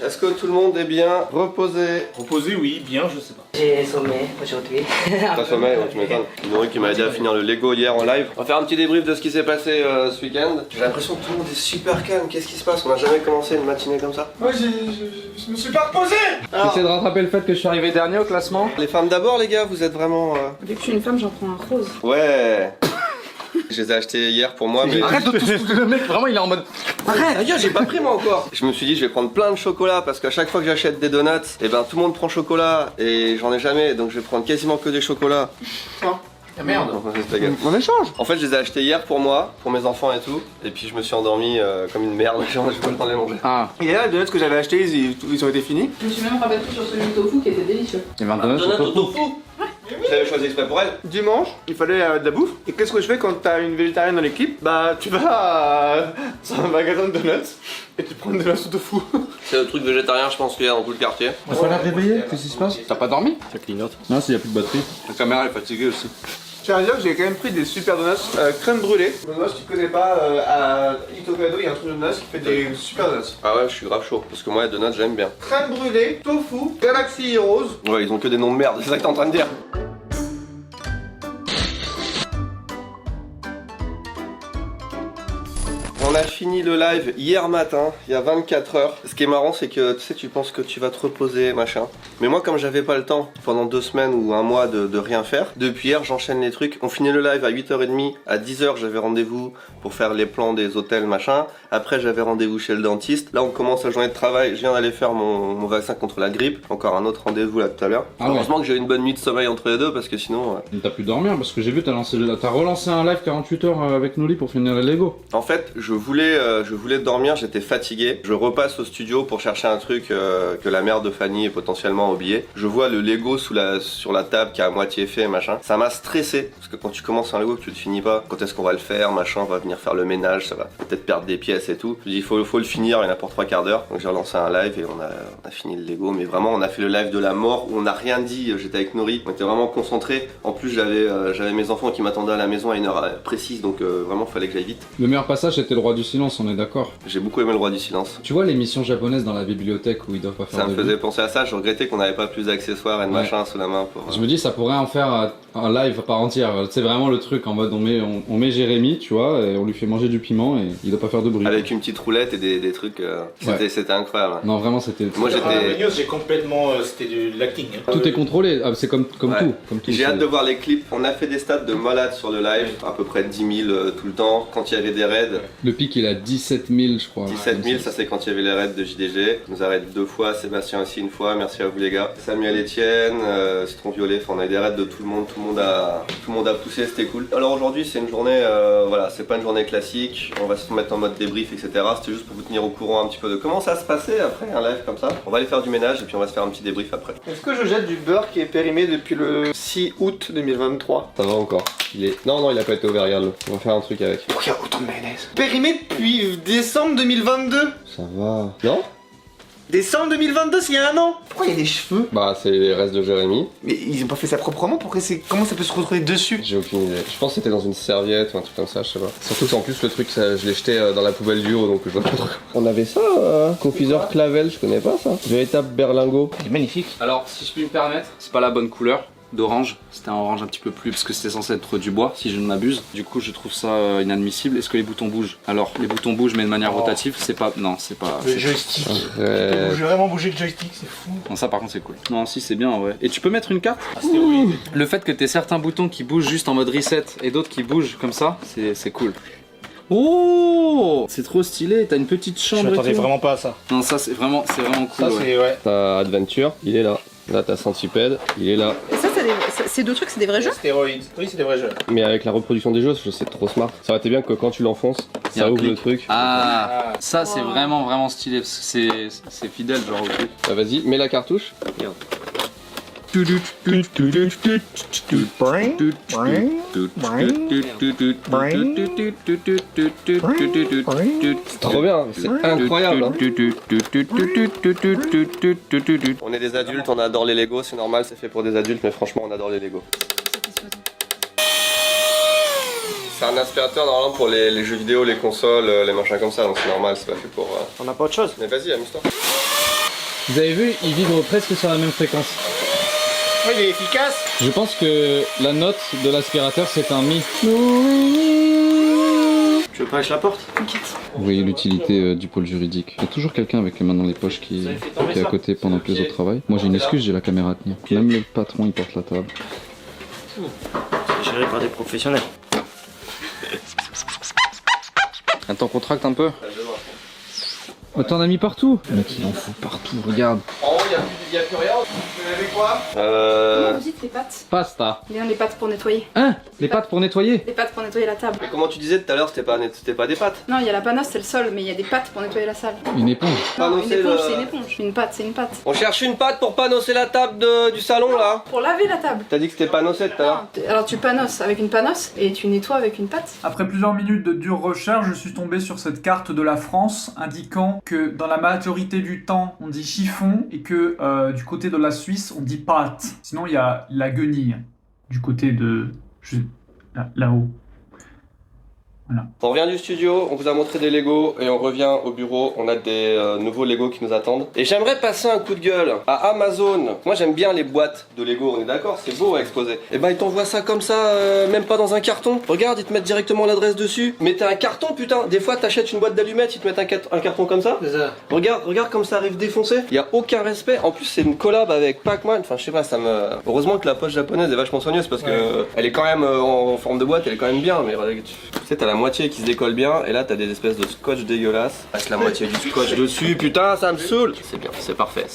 est-ce que tout le monde est bien reposé? Reposé, oui, bien, je sais pas. J'ai sommeil aujourd'hui. T'as sommeil, ouais, tu m'étonnes. Nourri qui m'a aidé à finir le Lego hier en live. On va faire un petit débrief de ce qui s'est passé ce week-end. J'ai l'impression que tout le monde est super calme. Qu'est-ce qui se passe? On n'a jamais commencé une matinée comme ça. Moi je me suis pas reposé. J'essaie de rattraper le fait que je suis arrivé dernier au classement. Les femmes d'abord, les gars, vous êtes vraiment. Vu que je suis une femme, j'en prends un rose. Ouais. Je les ai achetés hier pour moi, mais. Arrête de tout. Le mec, vraiment, il est en mode. Arrête, gars, j'ai pas pris moi encore. Je me suis dit, je vais prendre plein de chocolat parce qu'à chaque fois que j'achète des donuts, et ben tout le monde prend chocolat et j'en ai jamais, donc je vais prendre quasiment que des chocolats. Ah merde. On échange. En fait, je les ai achetés hier pour moi, pour mes enfants et tout, et puis je me suis endormi comme une merde, genre j'ai pas le temps de les manger. Ah, Et là, les donuts que j'avais achetés, ils ont été finis. Je me suis même rabattue sur celui de tofu qui était délicieux. il y avait un donut sur Donut le au tofu. Je l'avais choisi exprès pour elle. Dimanche, il fallait de la bouffe. Et qu'est-ce que je fais quand t'as une végétarienne dans l'équipe? Bah, tu vas dans un magasin de donuts et tu prends des donuts au tofu. C'est le truc végétarien, je pense qu'il y a dans tout le quartier. Il faut la réveiller. Qu'est-ce qui se passe? T'as pas dormi? Ça clignote. Non, s'il y a plus de batterie. La caméra elle est fatiguée aussi. Je tiens à dire que j'ai quand même pris des super donuts crème brûlée. Benoît, si tu connais pas, à Itokado, il y a un truc de donuts qui fait des super donuts. Ah ouais, je suis grave chaud, parce que moi les donuts j'aime bien. Crème brûlée, tofu, Galaxy Heroes. Ouais, ils ont que des noms de merde, c'est ça que t'es en train de dire. On a fini le live hier matin, il y a 24 heures. Ce qui est marrant, c'est que tu sais, tu penses que tu vas te reposer, machin. Mais moi, comme j'avais pas le temps pendant 2 semaines ou un mois de rien faire, depuis hier, j'enchaîne les trucs. On finit le live à 8h30. À 10h, j'avais rendez-vous pour faire les plans des hôtels, machin. Après, j'avais rendez-vous chez le dentiste. Là, on commence la journée de travail. Je viens d'aller faire mon vaccin contre la grippe. Encore un autre rendez-vous là tout à l'heure. Ah ouais. Heureusement que j'ai eu une bonne nuit de sommeil entre les deux parce que sinon. T'as pu dormir parce que j'ai vu, t'as relancé un live 48 heures avec Noli pour finir les Lego. En fait, je voulais dormir, j'étais fatigué. Je repasse au studio pour chercher un truc que la mère de Fanny est potentiellement oublié. Je vois le Lego sur la table qui est à moitié fait, machin. Ça m'a stressé parce que quand tu commences un Lego que tu ne finis pas, quand est-ce qu'on va le faire, machin, on va venir faire le ménage, ça va peut-être perdre des pièces et tout. Je me dis il faut le finir, il y en a pour 3/4 d'heure. Donc j'ai relancé un live et on a fini le Lego. Mais vraiment, on a fait le live de la mort où on n'a rien dit. J'étais avec Nori, on était vraiment concentrés. En plus, j'avais mes enfants qui m'attendaient à la maison à une heure précise, donc vraiment, fallait que j'aille vite. Le meilleur passage c'était le roi du silence, on est d'accord. J'ai beaucoup aimé le roi du silence. Tu vois l'émission japonaise dans la bibliothèque où ils doivent pas faire Ça me de bruit. faisait penser à ça, je regrettais qu'on n'avait pas plus d'accessoires et de machin sous la main pour. Je me dis ça pourrait en faire un live à part entière. C'est vraiment le truc en mode on met Jérémy, tu vois, et on lui fait manger du piment et il doit pas faire de bruit. Avec une petite roulette et des trucs. C'était incroyable. Non vraiment c'était. Moi j'étais. J'ai complètement. C'était de l'acting. Hein. Tout est contrôlé, c'est comme Ouais. tout. Comme tout J'ai hâte de voir les clips. On a fait des stats de malades sur le live, à peu près 10 000 tout le temps. Quand il y avait des raids, Le pic il a 17 000 je crois. 17 000, ça c'est quand il y avait les raids de JDG. Il nous arrête 2 fois, Sébastien aussi une fois, merci à vous les gars. Samuel Etienne, Citron Violet, enfin on a eu des raids de tout le monde a poussé, c'était cool. Alors aujourd'hui c'est une journée, voilà, c'est pas une journée classique, on va se mettre en mode débrief, etc. C'était juste pour vous tenir au courant un petit peu de comment ça se passait après un live comme ça. On va aller faire du ménage et puis on va se faire un petit débrief après. Est-ce que je jette du beurre qui est périmé depuis le 6 août 2023? Ça va encore. Non, il a pas été ouvert, regarde-le. On va faire un truc avec. Pourquoi il y a autant de mayonnaise? Périmé depuis décembre 2022. Ça va. Non? Décembre 2022, c'est il y a un an. Pourquoi il y a des cheveux? Bah c'est les restes de Jérémy. Mais ils ont pas fait ça proprement, comment ça peut se retrouver dessus? J'ai aucune idée. Je pense que c'était dans une serviette ou un truc comme ça, je sais pas. Surtout qu'en plus le truc, je l'ai jeté dans la poubelle du haut, donc je vois pas trop. On avait ça, confiseur Clavel, je connais pas ça. Véritable berlingot. Il est magnifique. Alors si je puis me permettre, c'est pas la bonne couleur d'orange, c'était un orange un petit peu plus parce que c'était censé être du bois si je ne m'abuse. Du coup je trouve ça inadmissible. Est-ce que les boutons bougent? Alors les boutons bougent mais de manière rotative, c'est pas. Non c'est pas. Le joystick. Ouais. J'ai vraiment bougé le joystick, c'est fou. Non ça par contre c'est cool. Non si c'est bien en vrai. Et tu peux mettre une carte? Astéroïde. Le fait que t'aies certains boutons qui bougent juste en mode reset et d'autres qui bougent comme ça, c'est cool. Oh, c'est trop stylé, t'as une petite Je chambre et m'attendais tout. vraiment pas à ça. Non ça c'est vraiment cool. Ça ouais. c'est ouais. T'as Adventure, il est là. Là t'as Centipede, il est là. Et ça, ces deux trucs, c'est des vrais jeux? Astéroïde. Oui, c'est des vrais jeux. Mais avec la reproduction des jeux, c'est trop smart. Ça aurait été bien que quand tu l'enfonces, Il y a ça un ouvre le clic. truc. Ah, ça c'est vraiment stylé parce que c'est fidèle genre au truc. Bah, vas-y, mets la cartouche. C'est trop bien, c'est incroyable. Hein. On est des adultes, on adore les Lego, c'est normal, c'est fait pour des adultes, mais franchement on adore les Lego. C'est un aspirateur normalement pour les jeux vidéo, les consoles, les machins comme ça, donc c'est normal, c'est pas fait pour... On n'a pas autre chose. Mais vas-y, amuse-toi. Vous avez vu, ils vibrent presque sur la même fréquence. Oui, il est efficace. Je pense que la note de l'aspirateur c'est un mi. Tu veux pas lâcher la porte? T'inquiète. Vous voyez l'utilité du pôle juridique. Il y a toujours quelqu'un avec les mains dans les poches qui est à côté pendant que les autres travaillent. Moi j'ai une excuse, j'ai la caméra à tenir. Même le patron il porte la table. C'est géré par des professionnels. Attends, contracte un peu. Mais t'en as mis partout. Mec il en fout partout, regarde. En haut, il n'y a plus rien. Tu avais quoi Comment vous dites les pâtes? Pasta. Bien, les pâtes pour nettoyer. Hein? Les pâtes pour nettoyer? Les pâtes pour nettoyer la table. Mais comment tu disais tout à l'heure, c'était pas des pâtes? Non, il y a la panosse, c'est le sol, mais il y a des pâtes pour nettoyer la salle. Une éponge. Non, une Panosser éponge, le- c'est une éponge. Une pâte, c'est une pâte. On cherche une pâte pour panosser la table du salon là. Pour laver la table. T'as dit que c'était panossé tout à l'heure. Non, alors tu panosses avec une panosse et tu nettoies avec une pâte. Après plusieurs minutes de dure recherche, je suis tombé sur cette carte de la France indiquant que dans la majorité du temps on dit chiffon et que du côté de la Suisse on dit pâte. Sinon il y a la guenille du côté de là-haut. On revient du studio, on vous a montré des Lego et on revient au bureau. On a des nouveaux Lego qui nous attendent. Et j'aimerais passer un coup de gueule à Amazon. Moi j'aime bien les boîtes de Lego, on est d'accord, c'est beau à exposer. Et ben ils t'envoient ça comme ça, même pas dans un carton. Regarde, ils te mettent directement l'adresse dessus. Mettez un carton putain. Des fois t'achètes une boîte d'allumettes, ils te mettent un carton comme ça. C'est ça. Regarde comme ça arrive défoncé. Il y a aucun respect. En plus c'est une collab avec Pac-Man. Enfin je sais pas, ça me. Heureusement que la poche japonaise est vachement soigneuse parce que elle est quand même en forme de boîte, elle est quand même bien. Mais tu sais t'as la moitié qui se décolle bien et là t'as des espèces de scotch dégueulasses avec la moitié du scotch dessus. Putain ça me saoule. C'est bien, c'est parfait.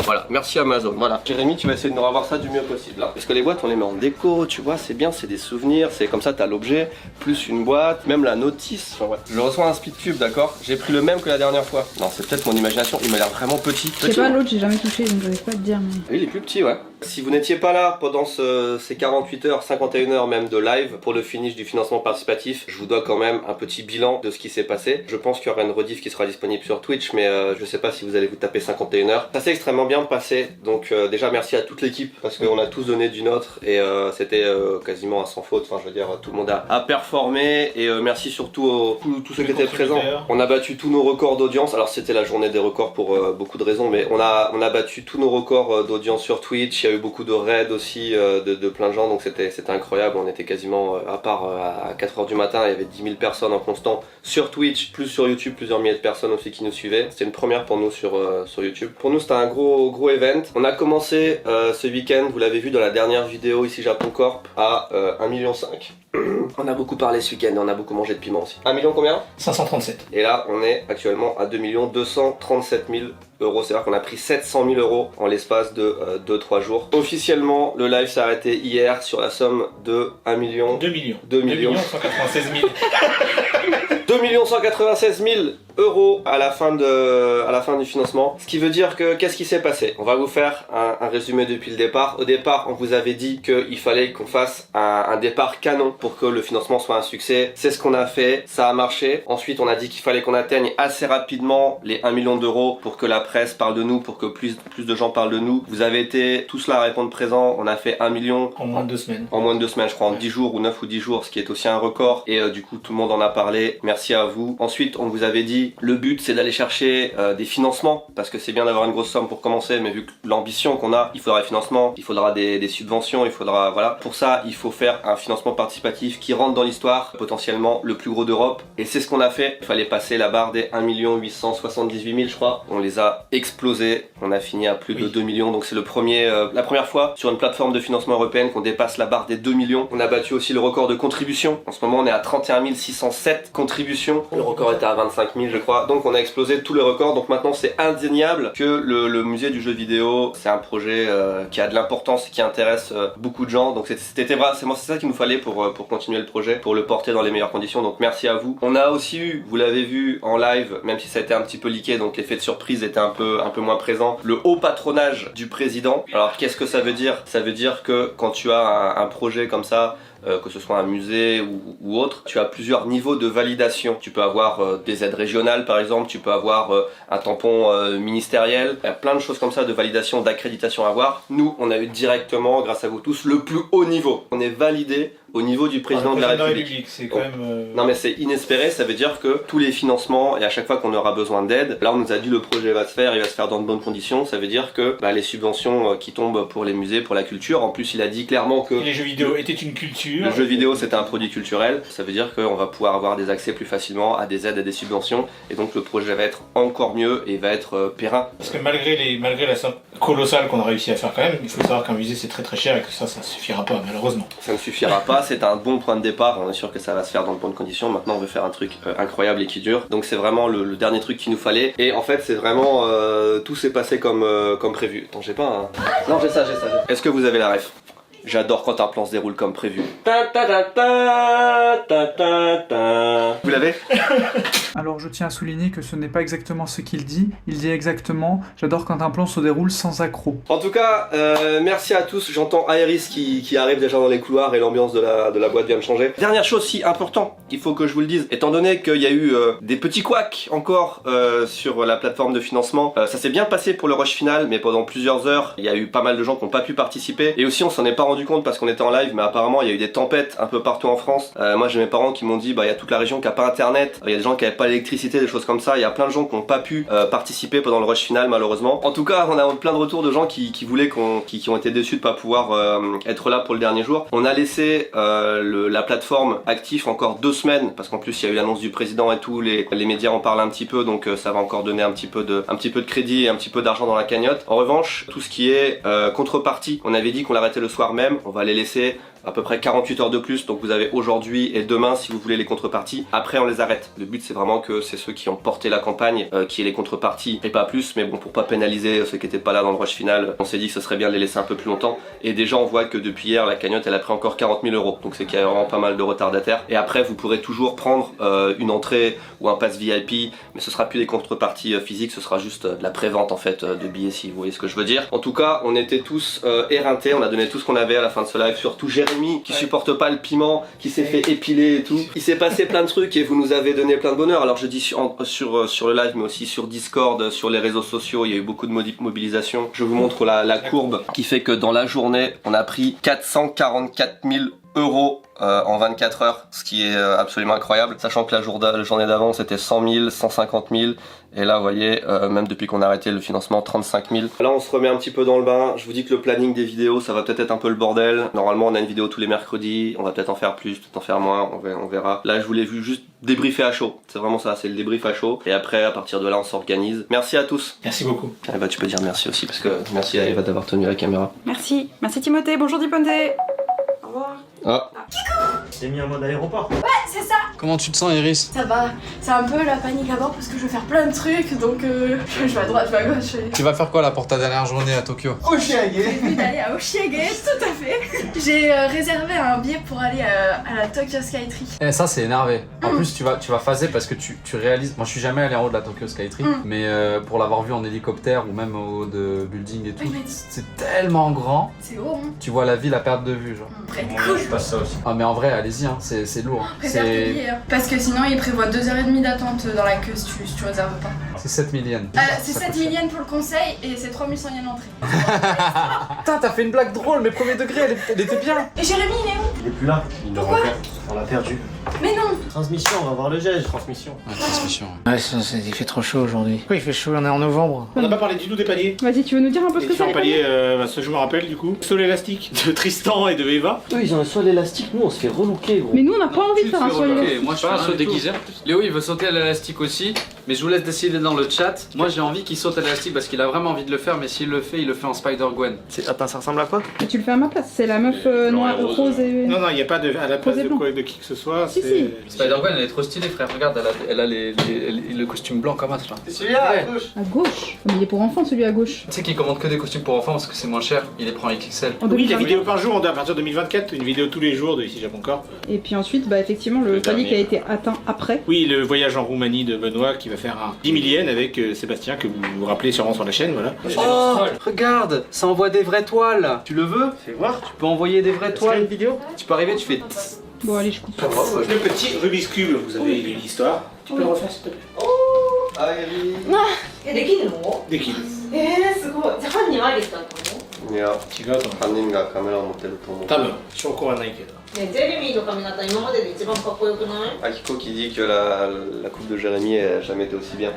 Voilà, merci Amazon. Voilà. Jérémy, tu vas essayer de nous revoir ça du mieux possible là. Parce que les boîtes on les met en déco, tu vois, c'est bien, c'est des souvenirs, c'est comme ça t'as l'objet plus une boîte, même la notice. Enfin, ouais. Je reçois un Speedcube, d'accord. J'ai pris le même que la dernière fois. Non, c'est peut-être mon imagination. Il m'a l'air vraiment petit. Je sais pas, l'autre j'ai jamais touché donc j'arrive pas à te dire. Mais... Oui, il est plus petit, ouais. Si vous n'étiez pas là pendant ces 48 heures, 51 heures même de live pour le finish du financement participatif, je vous dois quand même un petit bilan de ce qui s'est passé. Je pense qu'il y aura une rediff qui sera disponible sur Twitch, mais je sais pas si vous allez vous taper 51 heures. Ça s'est extrêmement bien passé, donc déjà merci à toute l'équipe parce qu'on a tous donné du nôtre et c'était quasiment à sans faute. Enfin, je veux dire, tout le monde a performé et merci surtout à tous ceux qui étaient présents. On a battu tous nos records d'audience. Alors c'était la journée des records pour beaucoup de raisons, mais on a battu tous nos records d'audience sur Twitch. Il y a eu beaucoup de raids aussi de plein de gens, donc c'était incroyable. On était quasiment, à part à 4h du matin, il y avait 10 000 personnes en constant sur Twitch, plus sur YouTube, plusieurs milliers de personnes aussi qui nous suivaient. C'était une première pour nous sur YouTube. Pour nous c'était un gros event. On a commencé ce week-end, vous l'avez vu dans la dernière vidéo ici Japon Corp, à 1,5 million. On a beaucoup parlé ce week-end, on a beaucoup mangé de piment aussi. 1 million combien? 537. Et là on est actuellement à 2 237 000 euros, c'est-à-dire qu'on a pris 700 000 euros en l'espace de 2-3 jours. Officiellement, le live s'est arrêté hier sur la somme de 1 million. 2 millions. 2 millions. 196 000. 2 196 000 euros à la fin du financement. Ce qui veut dire que, qu'est-ce qui s'est passé? On va vous faire un résumé depuis le départ. Au départ, on vous avait dit qu'il fallait qu'on fasse un départ canon pour que le financement soit un succès. C'est ce qu'on a fait, ça a marché. Ensuite, on a dit qu'il fallait qu'on atteigne assez rapidement les 1 million d'euros pour que la presse parle de nous, pour que plus de gens parlent de nous. Vous avez été tous là à répondre présent. On a fait 1 million En moins de 2 semaines. en moins de 2 semaines, je crois, en 10 jours ou 9 ou 10 jours, ce qui est aussi un record. Et du coup, tout le monde en a parlé. Merci à vous. Ensuite, on vous avait dit, le but, c'est d'aller chercher des financements, parce que c'est bien d'avoir une grosse somme pour commencer, mais vu que l'ambition qu'on a, il faudra des financements, il faudra des subventions, il faudra, voilà. Pour ça, il faut faire un financement participatif qui rentre dans l'histoire, potentiellement le plus gros d'Europe. Et c'est ce qu'on a fait. Il fallait passer la barre des 1 878 000, je crois. On les a explosés. On a fini à plus de 2 millions. Donc c'est la première fois sur une plateforme de financement européenne qu'on dépasse la barre des 2 millions. On a battu aussi le record de contribution. En ce moment, on est à 31 607 contributions. Le record était à 25 000, je crois. Donc on a explosé tous les records. Donc maintenant, c'est indéniable que le musée du jeu vidéo, c'est un projet qui a de l'importance et qui intéresse beaucoup de gens. Donc c'était vrai, c'est ça qu'il nous fallait pour continuer le projet, pour le porter dans les meilleures conditions. Donc merci à vous. On a aussi eu, vous l'avez vu en live, même si ça a été un petit peu leaké, donc l'effet de surprise était un peu moins présent, le haut patronage du président. Alors qu'est-ce que ça veut dire? Ça veut dire que quand tu as un projet comme ça, que ce soit un musée ou autre, tu as plusieurs niveaux de validation. Tu peux avoir des aides régionales par exemple, tu peux avoir un tampon ministériel, il y a plein de choses comme ça de validation, d'accréditation à avoir. Nous, on a eu directement, grâce à vous tous, le plus haut niveau. On est validé au niveau du président de la République. C'est quand même. Non mais c'est inespéré, ça veut dire que tous les financements et à chaque fois qu'on aura besoin d'aide, là on nous a dit le projet va se faire, il va se faire dans de bonnes conditions, ça veut dire que les subventions qui tombent pour les musées, pour la culture, en plus il a dit clairement que Et les jeux vidéo étaient une culture. le jeu vidéo c'était un produit culturel, ça veut dire qu'on va pouvoir avoir des accès plus facilement à des aides, à des subventions et donc le projet va être encore mieux et va être périn. Parce que malgré la somme colossale qu'on a réussi à faire quand même, il faut savoir qu'un musée c'est très très cher et que ça suffira pas malheureusement. Ça ne suffira pas, c'est un bon point de départ, on est sûr que ça va se faire dans de bonnes conditions, maintenant on veut faire un truc incroyable et qui dure, donc c'est vraiment le dernier truc qu'il nous fallait, et en fait c'est vraiment, tout s'est passé comme prévu. Attends, j'ai pas un... Non j'ai ça. Est-ce que vous avez la ref? J'adore quand un plan se déroule comme prévu. Vous l'avez? Alors je tiens à souligner que ce n'est pas exactement ce qu'il dit. Il dit exactement « J'adore quand un plan se déroule sans accroc ». En tout cas, merci à tous. J'entends Aéris qui arrive déjà dans les couloirs et l'ambiance de la boîte vient de changer. Dernière chose si important, il faut que je vous le dise. Étant donné qu'il y a eu des petits couacs encore sur la plateforme de financement, ça s'est bien passé pour le rush final, mais pendant plusieurs heures, il y a eu pas mal de gens qui n'ont pas pu participer. Et aussi, on s'en est pas rendu compte parce qu'on était en live, mais apparemment, il y a eu des tempêtes un peu partout en France. Moi, j'ai mes parents qui m'ont dit, il y a toute la région qui a pas internet, il y a des gens qui n'avaient pas l'électricité, des choses comme ça. Il y a plein de gens qui n'ont pas pu participer pendant le rush final, malheureusement. En tout cas, on a plein de retours de gens qui voulaient qui ont été déçus de pas pouvoir être là pour le dernier jour. On a laissé la plateforme active encore 2 semaines parce qu'en plus il y a eu l'annonce du président et tout, les médias en parlent un petit peu, donc ça va encore donner un petit peu de crédit et un petit peu d'argent dans la cagnotte. En revanche, tout ce qui est contrepartie, on avait dit qu'on l'arrêtait le soir même, on va les laisser à peu près 48 heures de plus, donc vous avez aujourd'hui et demain si vous voulez les contreparties. Après on les arrête. Le but c'est vraiment que c'est ceux qui ont porté la campagne qui aient les contreparties et pas plus, mais bon, pour pas pénaliser ceux qui étaient pas là dans le rush final, on s'est dit que ce serait bien de les laisser un peu plus longtemps. Et déjà on voit que depuis hier la cagnotte elle a pris encore 40 000 €, donc c'est qu'il y a vraiment pas mal de retardataires. Et après vous pourrez toujours prendre une entrée ou un pass VIP, mais ce sera plus des contreparties physiques, ce sera juste de la prévente en fait de billets, si vous voyez ce que je veux dire. En tout cas on était tous éreintés, on a donné tout ce qu'on avait à la fin de ce live, surtout Jérémy qui supporte pas le piment, qui s'est fait épiler et tout. Il s'est passé plein de trucs et vous nous avez donné plein de bonheur. Alors je dis sur le live, mais aussi sur Discord, sur les réseaux sociaux, il y a eu beaucoup de mobilisation. Je vous montre la courbe qui fait que dans la journée, on a pris 444 000 € en 24 heures, ce qui est absolument incroyable, sachant que la journée d'avant c'était 100 000, 150 000, et là vous voyez, même depuis qu'on a arrêté le financement, 35 000. Là on se remet un petit peu dans le bain, je vous dis que le planning des vidéos ça va peut-être être un peu le bordel. Normalement on a une vidéo tous les mercredis, on va peut-être en faire plus, peut-être en faire moins, on verra. Là je voulais juste débriefer à chaud, c'est vraiment ça, c'est le débrief à chaud, et après à partir de là on s'organise. Merci à tous. Merci beaucoup. Eva, tu peux dire merci aussi, parce que merci à Eva d'avoir tenu la caméra. Merci Timothée, bonjour Diponte. Au revoir. Ah. C'est mis en mode aéroport. Ouais, c'est ça. Comment tu te sens, Iris? Ça va. C'est un peu la panique à bord parce que je veux faire plein de trucs, donc je vais à droite, je vais à gauche. Tu vas faire quoi là pour ta dernière journée à Tokyo? J'ai envie d'aller à Oshiage, tout à fait. J'ai réservé un billet pour aller à la Tokyo Skytree. Eh, ça c'est énervé. En plus tu vas phaser parce que tu réalises. Moi je suis jamais allé en haut de la Tokyo Skytree, mais pour l'avoir vu en hélicoptère ou même au haut de building et tout, Oui, mais c'est tellement grand. c'est haut, hein. Tu vois la ville à perte de vue, genre. Près de Moi, cool. je passe ça aussi. Ah mais en vrai, allez-y, hein, c'est lourd. Préserve tes billets, hein. Parce que sinon, il prévoit 2h30 d'attente dans la queue si tu réserves pas. C'est 7000 yens. C'est Ça 7 coûte 000 cher. yens pour le conseil et c'est 3100 yens l'entrée. Putain, t'as fait une blague drôle, mais premier degré, elle était bien. Et Jérémy, il est où? Il est plus là. Pourquoi? On l'a perdu. Mais non. Transmission, on va voir le gel. Transmission. Ouais, transmission. Ouais, il fait trop chaud aujourd'hui. Oui, il fait chaud, on est en novembre. On n'a pas parlé du tout des paliers. Vas-y, tu veux nous dire un peu ce Les que c'est différents les paliers paliers, ça je me rappelle du coup. Sol élastique de Tristan et de Eva. Eux ils ont un sol élastique, nous on se fait relooker gros. Mais nous, on n'a pas envie de faire un soin élastique. Moi je fais un saut déguisé. Léo il veut sauter à l'élastique aussi, mais je vous laisse décider dans le chat. Moi j'ai envie qu'il saute à l'élastique parce qu'il a vraiment envie de le faire, mais s'il le fait, il le fait en Spider-Gwen. Attends, ça ressemble à quoi? Mais tu le fais à ma place, c'est la meuf noire, rose et... Non, il n'y a pas à la place Rose et de blanc. quoi de qui que ce soit. Si, c'est- Spider-Gwen elle est trop stylée, frère. Regarde, elle a le costume blanc comme ça. Là. C'est celui-là à Ouais. gauche. À gauche. Mais il est pour enfants, celui à gauche. Tu sais qu'il commande que des costumes pour enfants parce que c'est moins cher, il les prend en XXL. En Oui, la 2024. vidéo par jour, à partir de 2024, une vidéo tous les jours de Ici Japon Corps. Et puis ensuite, bah effectivement, le palier qui a été atteint après. Oui, le voyage en Roumanie de Benoît qui va faire un 10 000 yens avec Sébastien, que vous vous rappelez sûrement sur la chaîne, voilà. Oh, regarde, ça envoie des vraies toiles. Tu le veux? Fais voir. Tu peux envoyer des vraies Est-ce qu'il y a toiles. une vidéo? Tu peux arriver, tu fais. Tss. Bon, allez, je coupe. Le petit Rubik's Cube, vous avez l'histoire. Tu peux le refaire s'il te plaît? Ah, Gabi. できるの？Des kills. すごい。じゃあ犯人ありだったの？いや、違うと思う。犯人がカメラを持ってると思う。多分、証拠はないけど。ね、ジェレミーの髪型今までで一番かっこよくない？ Akiko qui dit que la coupe de Jérémy n'a jamais été aussi bien.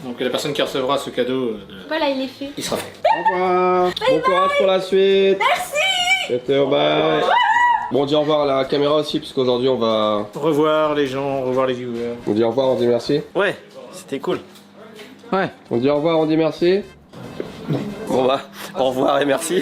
Donc la personne qui recevra ce cadeau, Voilà, il est fait. il sera fait. Au revoir. Bon courage pour la suite. Merci. C'était au bye. Bon, on dit au revoir à la caméra aussi, puisqu'aujourd'hui on va. Au revoir les gens, au revoir les viewers. On dit au revoir, on dit merci. Ouais, c'était cool. Ouais. On dit au revoir, on dit merci. Bon bah, au revoir et merci.